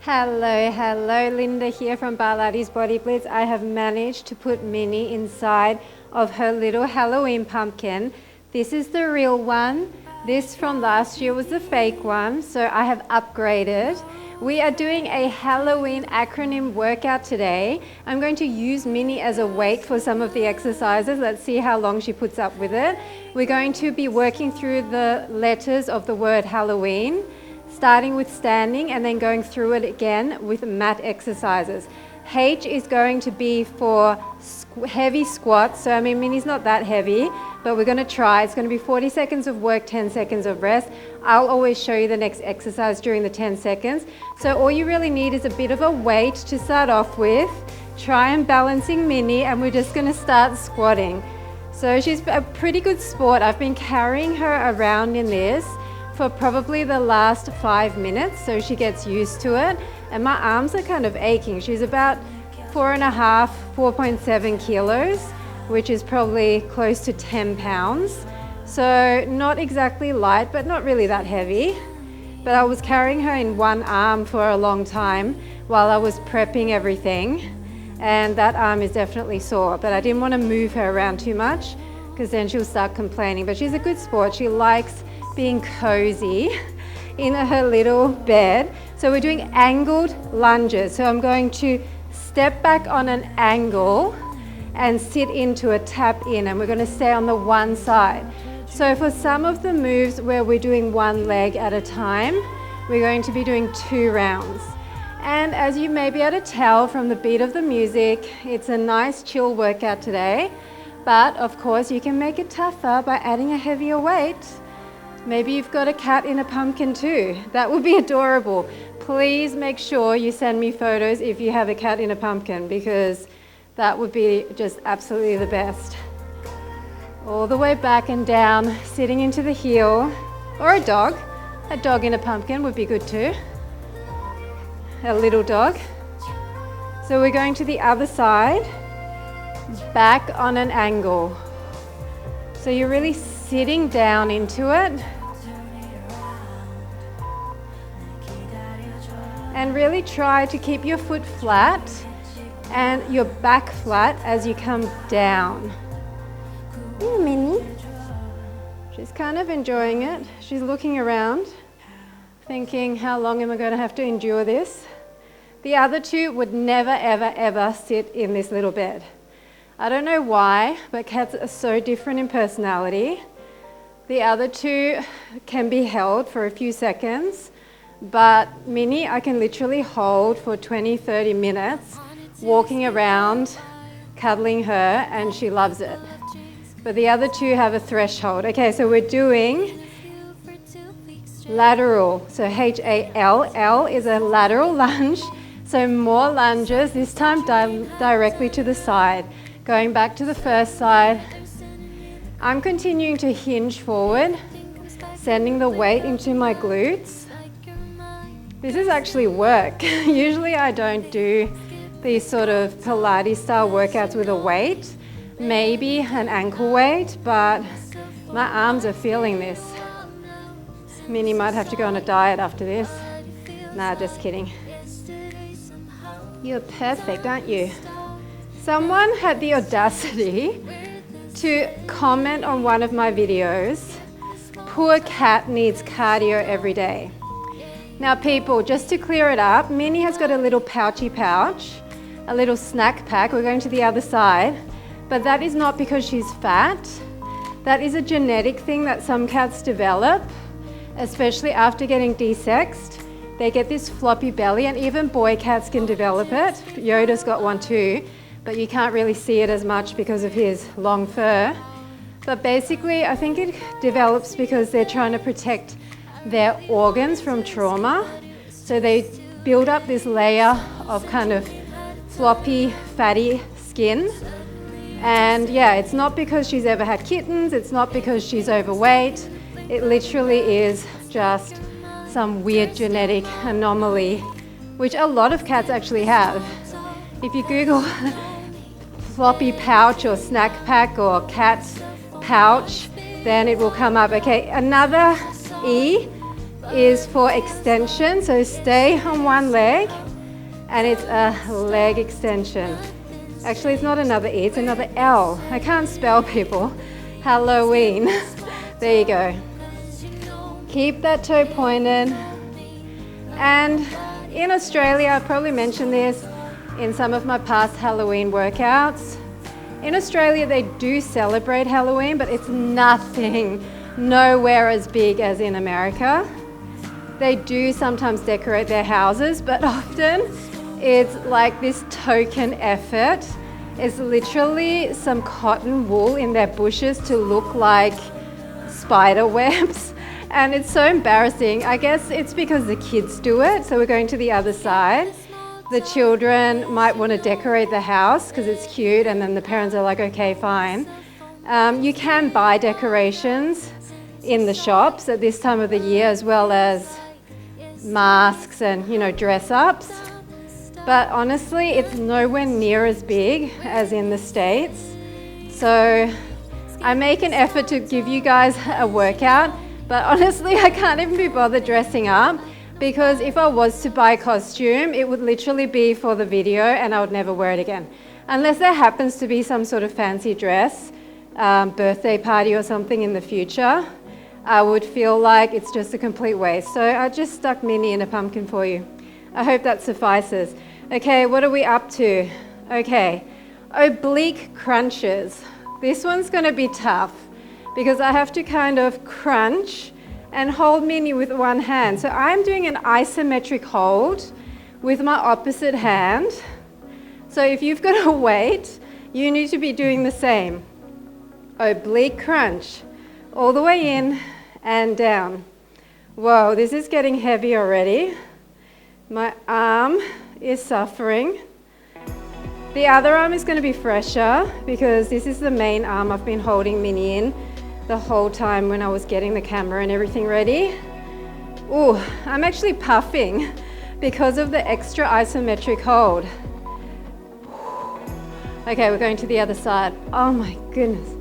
Hello, Linda here from Barlates Body Blitz. I have managed to put Minnie inside of her little Halloween pumpkin. This is the real one. This from last year was the fake one, so I have upgraded. We are doing a Halloween acronym workout today. I'm going to use Minnie as a weight for some of the exercises. Let's see how long she puts up with it. We're going to be working through the letters of the word Halloween, starting with standing and then going through it again with mat exercises. H is going to be for heavy squats. So Minnie's not that heavy, but we're going to try. It's going to be 40 seconds of work, 10 seconds of rest. I'll always show you the next exercise during the 10 seconds. So all you really need is a bit of a weight to start off with. Try and balancing Minnie, and we're just going to start squatting. So she's a pretty good sport. I've been carrying her around in this for probably the last 5 minutes, so she gets used to it. And my arms are kind of aching. She's about 4.5, 4.7 kilos, which is probably close to 10 pounds. So not exactly light, but not really that heavy. But I was carrying her in one arm for a long time while I was prepping everything. And that arm is definitely sore, but I didn't want to move her around too much because then she'll start complaining. But she's a good sport. She likes being cozy in her little bed. So we're doing angled lunges. So I'm going to step back on an angle and sit into a tap in, and we're going to stay on the one side. So for some of the moves where we're doing one leg at a time, we're going to be doing 2 rounds. And as you may be able to tell from the beat of the music, it's a nice chill workout today. But of course you can make it tougher by adding a heavier weight. Maybe you've got a cat in a pumpkin too. That would be adorable. Please make sure you send me photos if you have a cat in a pumpkin, because that would be just absolutely the best. All the way back and down, sitting into the heel, or a dog. A dog in a pumpkin would be good too. A little dog. So we're going to the other side, back on an angle. So you're really sitting down into it. And really try to keep your foot flat and your back flat as you come down. Ooh, Minnie. She's kind of enjoying it. She's looking around, thinking, how long am I going to have to endure this? The other two would never, ever, ever sit in this little bed. I don't know why, but cats are so different in personality. The other two can be held for a few seconds, but Minnie I can literally hold for 20-30 minutes, walking around, cuddling her, and she loves it. But the other two have a threshold. Okay, so we're doing lateral. So H-A-L-L is a lateral lunge. So more lunges, this time directly to the side. Going back to the first side. I'm continuing to hinge forward, sending the weight into my glutes. This is actually work. Usually I don't do these sort of Pilates style workouts with a weight, maybe an ankle weight, but my arms are feeling this. Minnie might have to go on a diet after this. Nah, just kidding. You're perfect, aren't you? Someone had the audacity to comment on one of my videos, poor cat needs cardio every day. Now people, just to clear it up, Minnie has got a little pouchy pouch, a little snack pack. We're going to the other side, but that is not because she's fat. That is a genetic thing that some cats develop, especially after getting desexed. They get this floppy belly, and even boy cats can develop it. Yoda's got one too, but you can't really see it as much because of his long fur. But basically, I think it develops because they're trying to protect their organs from trauma. So they build up this layer of kind of floppy, fatty skin. And yeah, it's not because she's ever had kittens, it's not because she's overweight. It literally is just some weird genetic anomaly, which a lot of cats actually have. If you Google floppy pouch or snack pack or cat pouch, then it will come up. Okay, another E is for extension. So stay on one leg, and it's a leg extension. Actually, it's not another E, it's another L. I can't spell, people. Halloween. There you go. Keep that toe pointed. And in Australia, I probably mentioned this in some of my past Halloween workouts. In Australia, they do celebrate Halloween, but it's nothing, nowhere as big as in America. They do sometimes decorate their houses, but often it's like this token effort. It's literally some cotton wool in their bushes to look like spider webs. And it's so embarrassing. I guess it's because the kids do it. So we're going to the other side. The children might want to decorate the house because it's cute, and then the parents are like, okay, fine. You can buy decorations in the shops at this time of the year, as well as masks and, you know, dress ups. But honestly, it's nowhere near as big as in the States. So I make an effort to give you guys a workout, but honestly, I can't even be bothered dressing up, because if I was to buy a costume, it would literally be for the video and I would never wear it again. Unless there happens to be some sort of fancy dress, birthday party or something in the future, I would feel like it's just a complete waste. So I just stuck Minnie in a pumpkin for you. I hope that suffices. Okay, what are we up to? Okay, oblique crunches. This one's gonna be tough because I have to kind of crunch and hold Minnie with one hand. So I'm doing an isometric hold with my opposite hand. So if you've got a weight, you need to be doing the same. Oblique crunch, all the way in and down. Whoa, this is getting heavy already. My arm is suffering. The other arm is going to be fresher because this is the main arm I've been holding Minnie in the whole time when I was getting the camera and everything ready. Ooh, I'm actually puffing because of the extra isometric hold. Okay, we're going to the other side. Oh my goodness.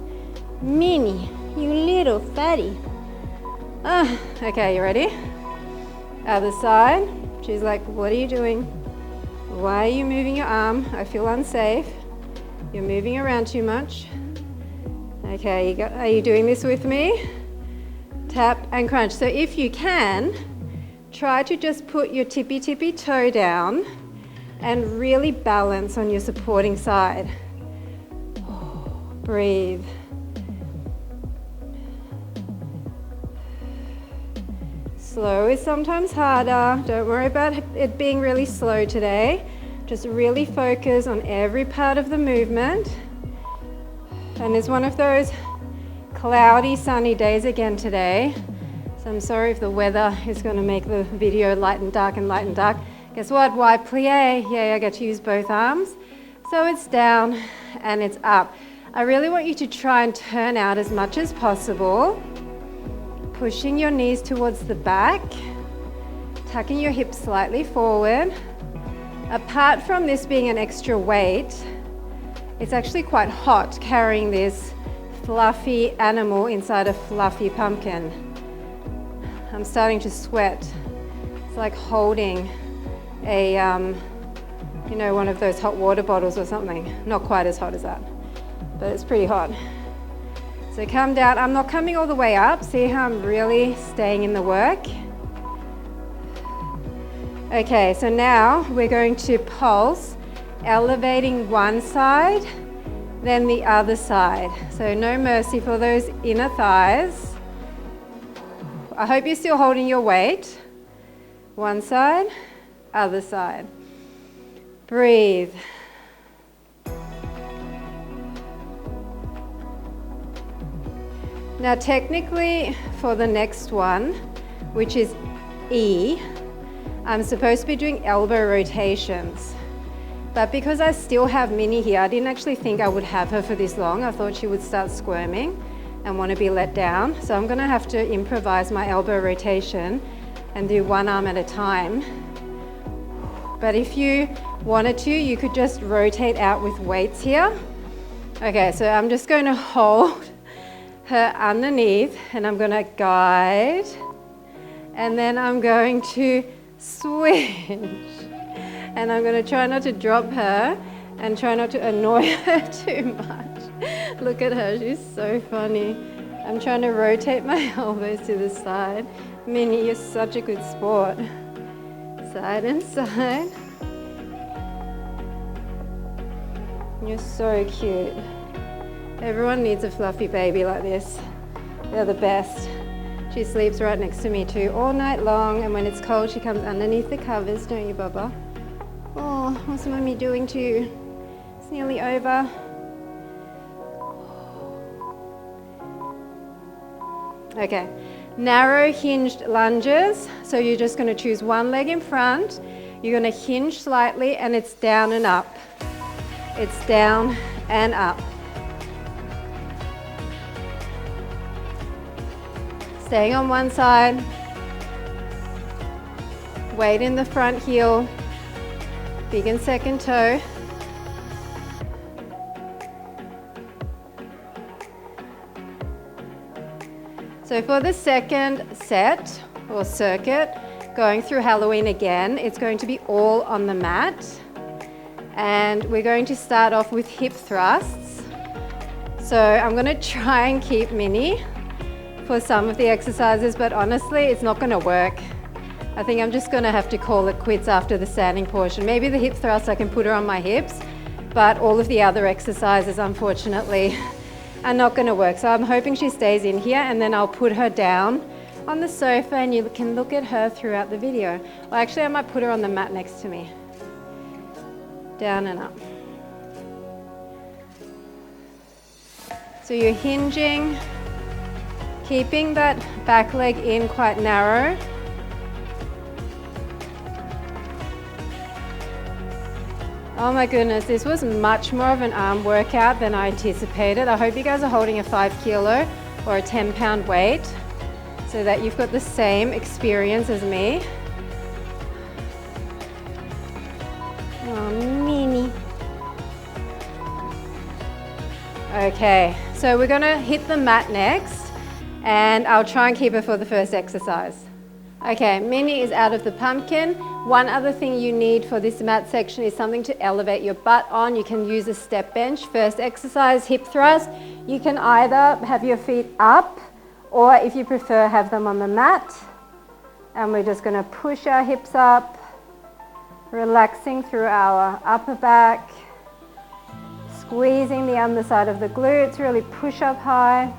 Minnie, you little fatty. Okay, you ready? Other side. She's like, what are you doing? Why are you moving your arm? I feel unsafe. You're moving around too much. Okay, are you doing this with me? Tap and crunch. So if you can, try to just put your tippy toe down and really balance on your supporting side. Breathe. Slow is sometimes harder. Don't worry about it being really slow today. Just really focus on every part of the movement. And it's one of those cloudy, sunny days again today. So I'm sorry if the weather is going to make the video light and dark and light and dark. Guess what? Wide plie. Yeah, I get to use both arms. So it's down and it's up. I really want you to try and turn out as much as possible. Pushing your knees towards the back, tucking your hips slightly forward. Apart from this being an extra weight, it's actually quite hot carrying this fluffy animal inside a fluffy pumpkin. I'm starting to sweat. It's like holding a, you know, one of those hot water bottles or something. Not quite as hot as that, but it's pretty hot. So come down. I'm not coming all the way up. See how I'm really staying in the work? Okay, so now we're going to pulse, elevating one side, then the other side. So no mercy for those inner thighs. I hope you're still holding your weight. One side, other side. Breathe. Now technically for the next one, which is E, I'm supposed to be doing elbow rotations. But because I still have Minnie here, I didn't actually think I would have her for this long. I thought she would start squirming and want to be let down. So I'm going to have to improvise my elbow rotation and do one arm at a time. But if you wanted to, you could just rotate out with weights here. Okay, so I'm just going to hold her underneath and I'm going to guide and then I'm going to switch. And I'm going to try not to drop her and try not to annoy her too much. Look at her, she's so funny. I'm trying to rotate my elbows to the side. Minnie, you're such a good sport. Side and side. You're so cute. Everyone needs a fluffy baby like this. They're the best. She sleeps right next to me too all night long, and when it's cold she comes underneath the covers, don't you, Bubba? Oh, what's Mummy doing to you? It's nearly over. Okay, narrow hinged lunges. So you're just going to choose one leg in front. You're going to hinge slightly, and it's down and up. It's down and up. Staying on one side. Weight in the front heel. Big and second toe. So for the second set or circuit, going through Halloween again, it's going to be all on the mat. And we're going to start off with hip thrusts. So I'm going to try and keep Minnie for some of the exercises, but honestly, it's not going to work. I think I'm just going to have to call it quits after the standing portion. Maybe the hip thrusts I can put her on my hips, but all of the other exercises, unfortunately, are not going to work. So I'm hoping she stays in here, and then I'll put her down on the sofa and you can look at her throughout the video. Well, actually, I might put her on the mat next to me. Down and up. So you're hinging, keeping that back leg in quite narrow. Oh my goodness, this was much more of an arm workout than I anticipated. I hope you guys are holding a 5 kilo or a 10-pound weight so that you've got the same experience as me. Oh, Minnie. Okay, so we're gonna hit the mat next, and I'll try and keep her for the first exercise. Okay, Minnie is out of the pumpkin. One other thing you need for this mat section is something to elevate your butt on. You can use a step bench. First exercise, hip thrust. You can either have your feet up, or if you prefer, have them on the mat. And we're just gonna push our hips up, relaxing through our upper back, squeezing the underside of the glutes, really push up high.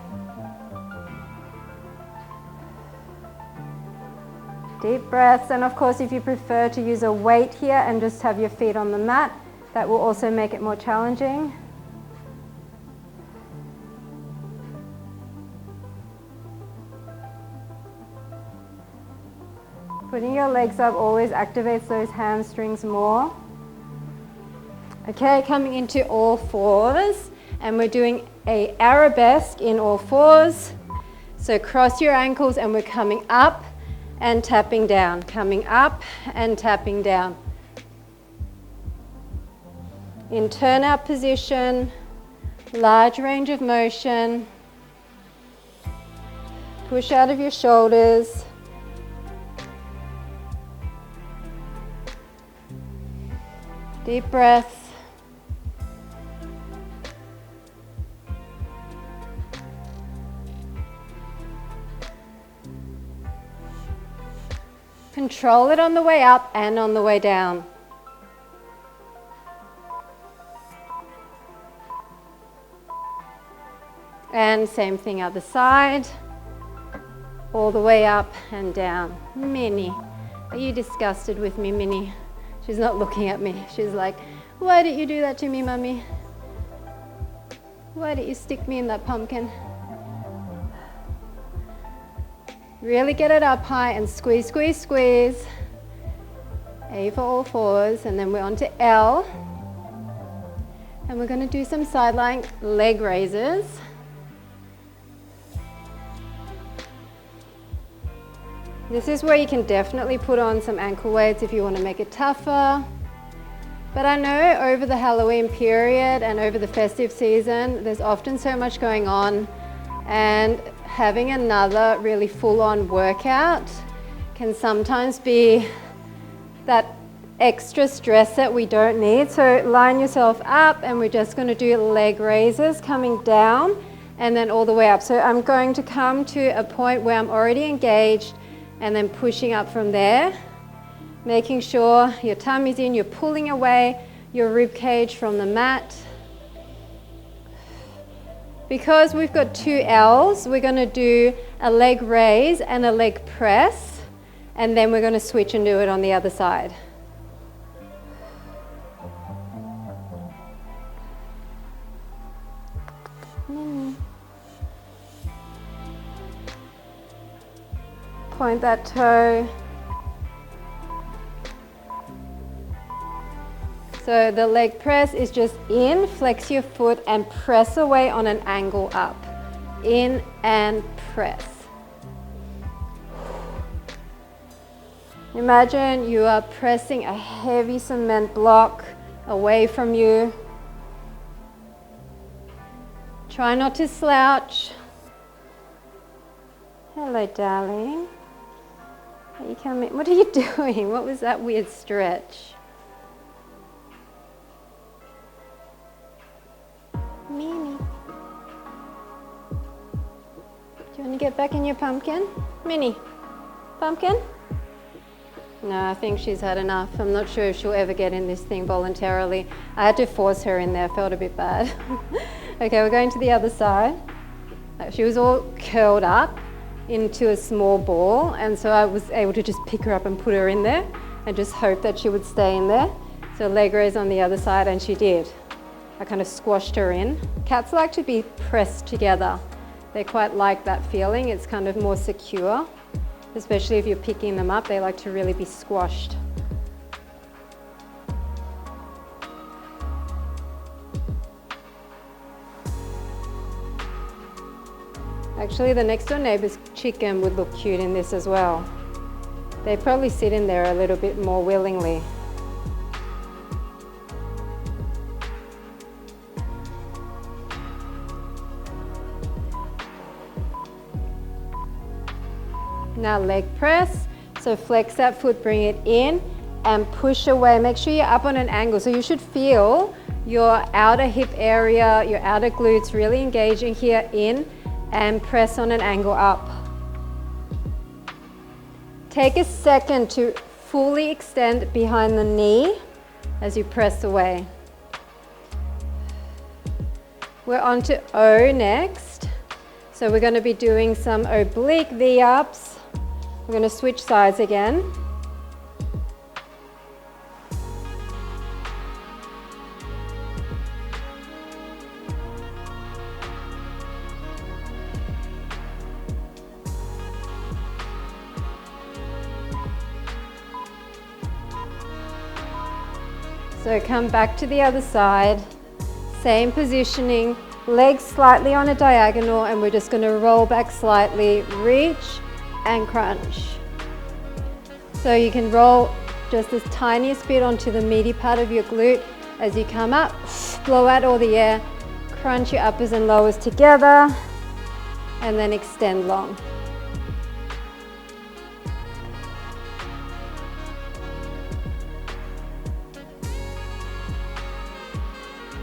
Deep breaths, and of course if you prefer to use a weight here and just have your feet on the mat, that will also make it more challenging. Putting your legs up always activates those hamstrings more. Okay, coming into all fours, and we're doing an arabesque in all fours. So cross your ankles, and we're coming up and tapping down, coming up and tapping down. In turnout position, large range of motion. Push out of your shoulders. Deep breaths. Control it on the way up and on the way down. And same thing other side. All the way up and down. Minnie, are you disgusted with me, Minnie? She's not looking at me. She's like, why did you do that to me, Mummy? Why did you stick me in that pumpkin? Really get it up high and squeeze, squeeze, squeeze. A for all fours, and then we're on to L. And we're going to do some side-lying leg raises. This is where you can definitely put on some ankle weights if you want to make it tougher. But I know over the Halloween period and over the festive season, there's often so much going on, and having another really full-on workout can sometimes be that extra stress that we don't need. So line yourself up, and we're just going to do leg raises coming down and then all the way up. So I'm going to come to a point where I'm already engaged and then pushing up from there, making sure your tummy's in, you're pulling away your rib cage from the mat. Because we've got 2 L's, we're going to do a leg raise and a leg press, and then we're going to switch and do it on the other side. Point that toe. So the leg press is just in, flex your foot and press away on an angle up. In and press. Imagine you are pressing a heavy cement block away from you. Try not to slouch. Hello, darling. Are you coming? What are you doing? What was that weird stretch? Mimi. Do you want to get back in your pumpkin? Minnie, pumpkin? No, I think she's had enough. I'm not sure if she'll ever get in this thing voluntarily. I had to force her in there, felt a bit bad. Okay, we're going to the other side. She was all curled up into a small ball, and so I was able to just pick her up and put her in there and just hope that she would stay in there. So leg raise on the other side, and she did. I kind of squashed her in. Cats like to be pressed together. They quite like that feeling. It's kind of more secure, especially if you're picking them up. They like to really be squashed. Actually, the next door neighbor's chicken would look cute in this as well. They probably sit in there a little bit more willingly. Now leg press, so flex that foot, bring it in and push away. Make sure you're up on an angle, so you should feel your outer hip area, your outer glutes really engaging here, in and press on an angle up. Take a second to fully extend behind the knee as you press away. We're on to O next. So we're going to be doing some oblique V-ups. We're going to switch sides again. So come back to the other side, same positioning, legs slightly on a diagonal, and we're just going to roll back slightly, reach and crunch. So you can roll just this tiniest bit onto the meaty part of your glute as you come up, blow out all the air, crunch your uppers and lowers together, and then extend long.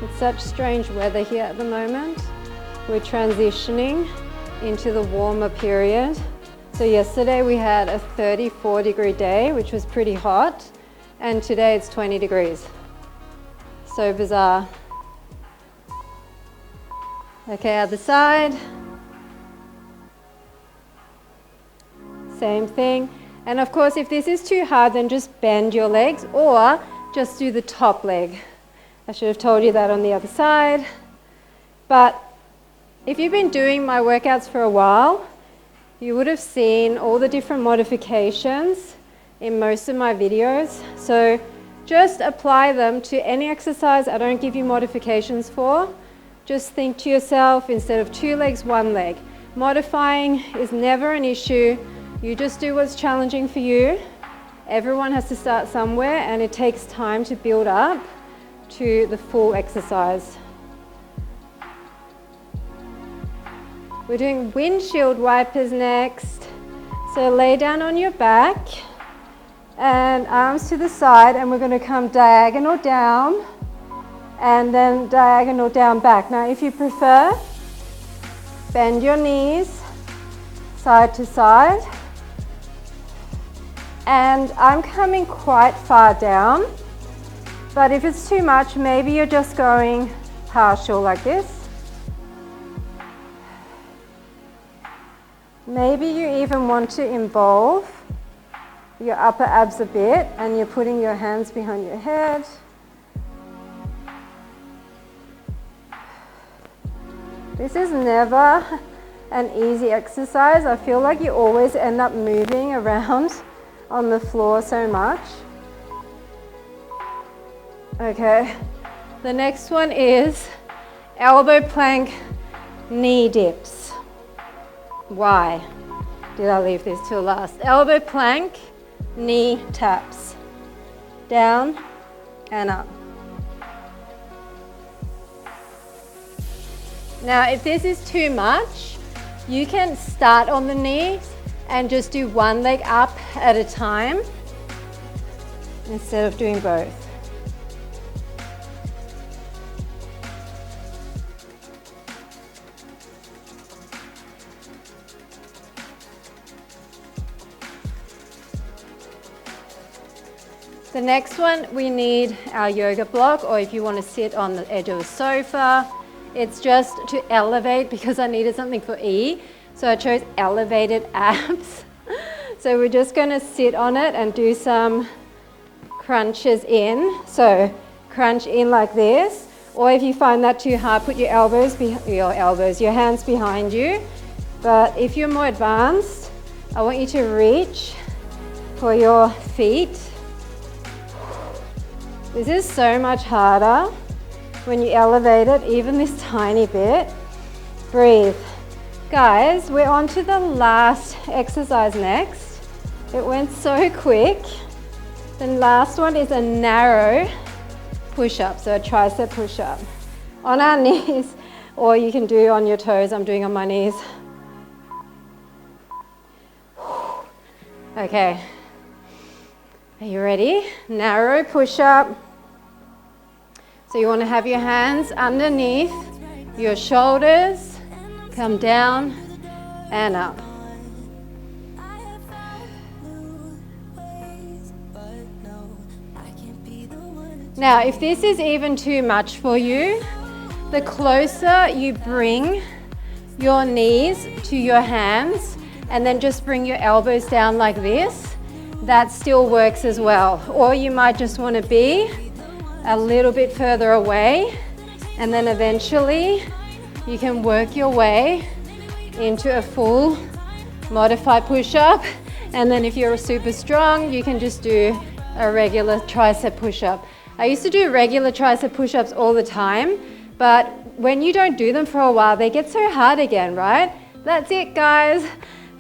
It's such strange weather here at the moment. We're transitioning into the warmer period. So yesterday we had a 34-degree day, which was pretty hot, and today it's 20 degrees. So bizarre. Okay, other side. Same thing. And of course, if this is too hard, then just bend your legs or just do the top leg. I should have told you that on the other side. But if you've been doing my workouts for a while, you would have seen all the different modifications in most of my videos. So just apply them to any exercise I don't give you modifications for. Just think to yourself, instead of 2 legs, 1 leg. Modifying is never an issue. You just do what's challenging for you. Everyone has to start somewhere, and it takes time to build up to the full exercise. We're doing windshield wipers next. So lay down on your back and arms to the side, and we're going to come diagonal down and then diagonal down back. Now if you prefer, bend your knees side to side. And I'm coming quite far down, but if it's too much, maybe you're just going partial like this. Maybe you even want to involve your upper abs a bit, and you're putting your hands behind your head. This is never an easy exercise. I feel like you always end up moving around on the floor so much. Okay, the next one is elbow plank knee dips. Why did I leave this till last? Elbow plank knee taps. Down and up. Now if this is too much, you can start on the knees and just do one leg up at a time instead of doing both. The next one, we need our yoga block, or if you want to sit on the edge of a sofa. It's just to elevate, because I needed something for E, so I chose elevated abs. So we're just going to sit on it and do some crunches in. So crunch in like this, or if you find that too hard, put your your hands behind you. But if you're more advanced, I want you to reach for your feet. This is so much harder when you elevate it, even this tiny bit. Breathe. Guys, we're on to the last exercise next. It went so quick. The last one is a narrow push-up, so a tricep push-up. On our knees, or you can do on your toes. I'm doing on my knees. Okay. Are you ready? Narrow push-up. So you want to have your hands underneath your shoulders, come down and up. Now, if this is even too much for you, the closer you bring your knees to your hands and then just bring your elbows down like this, that still works as well. Or you might just want to be a little bit further away, and then eventually you can work your way into a full modified push-up. And then if you're super strong, you can just do a regular tricep push-up. I used to do regular tricep push-ups all the time, but when you don't do them for a while, they get so hard again, right? That's it, guys.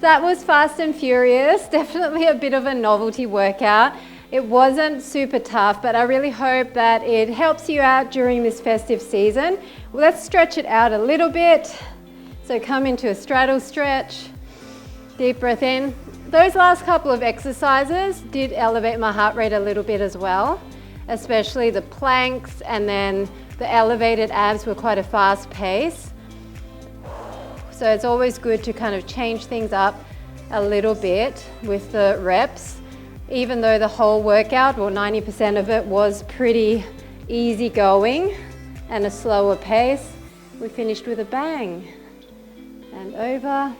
That was fast and furious. Definitely a bit of a novelty workout. It wasn't super tough, but I really hope that it helps you out during this festive season. Well, let's stretch it out a little bit. So come into a straddle stretch. Deep breath in. Those last couple of exercises did elevate my heart rate a little bit as well, especially the planks, and then the elevated abs were quite a fast pace. So it's always good to kind of change things up a little bit with the reps. Even though the whole workout, or 90% of it, was pretty easy going and a slower pace, we finished with a bang. And over.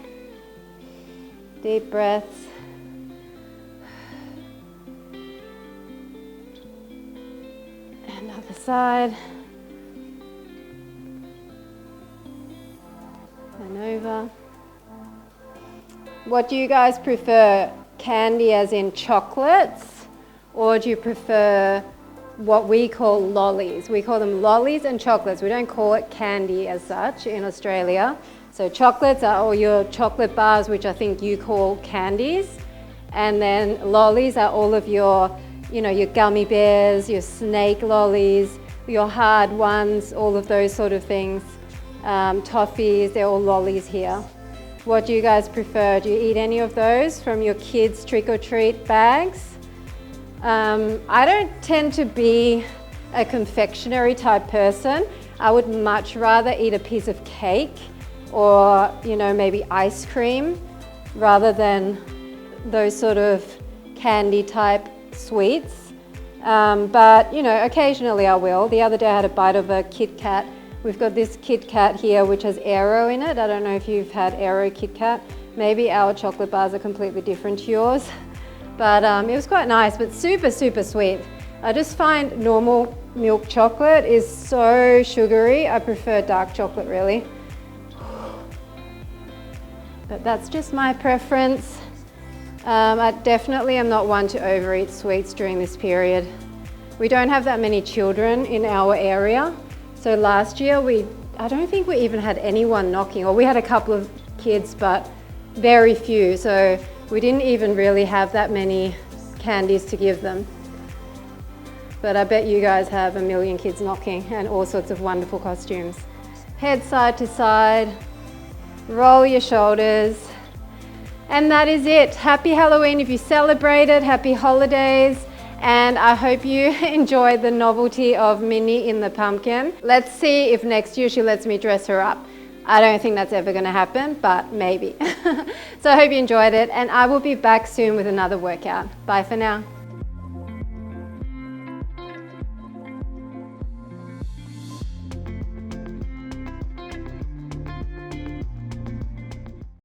Deep breaths. And other side. And over. What do you guys prefer? Candy as in chocolates, or do you prefer what we call lollies? We call them lollies and chocolates. We don't call it candy as such in Australia. So chocolates are all your chocolate bars, which I think you call candies. And then lollies are all of your, your gummy bears, your snake lollies, your hard ones, all of those sort of things. Toffees, they're all lollies here. What do you guys prefer? Do you eat any of those from your kids' trick-or-treat bags? I don't tend to be a confectionery type person. I would much rather eat a piece of cake or, you know, maybe ice cream rather than those sort of candy type sweets. But, you know, occasionally I will. The other day I had a bite of a Kit Kat. We've got this Kit Kat here which has Aero in it. I don't know if you've had Aero Kit Kat. Maybe our chocolate bars are completely different to yours. But it was quite nice, but super, super sweet. I just find normal milk chocolate is so sugary. I prefer dark chocolate really. But that's just my preference. I definitely am not one to overeat sweets during this period. We don't have that many children in our area. So last year I don't think we even had anyone knocking, or we had a couple of kids, but very few. So we didn't even really have that many candies to give them. But I bet you guys have a million kids knocking and all sorts of wonderful costumes. Head side to side, roll your shoulders, and that is it. Happy Halloween if you celebrate it, happy holidays, and I hope you enjoy the novelty of Minnie in the pumpkin. Let's see if next year she lets me dress her up. I don't think that's ever gonna happen, but maybe. So I hope you enjoyed it, and I will be back soon with another workout. Bye for now.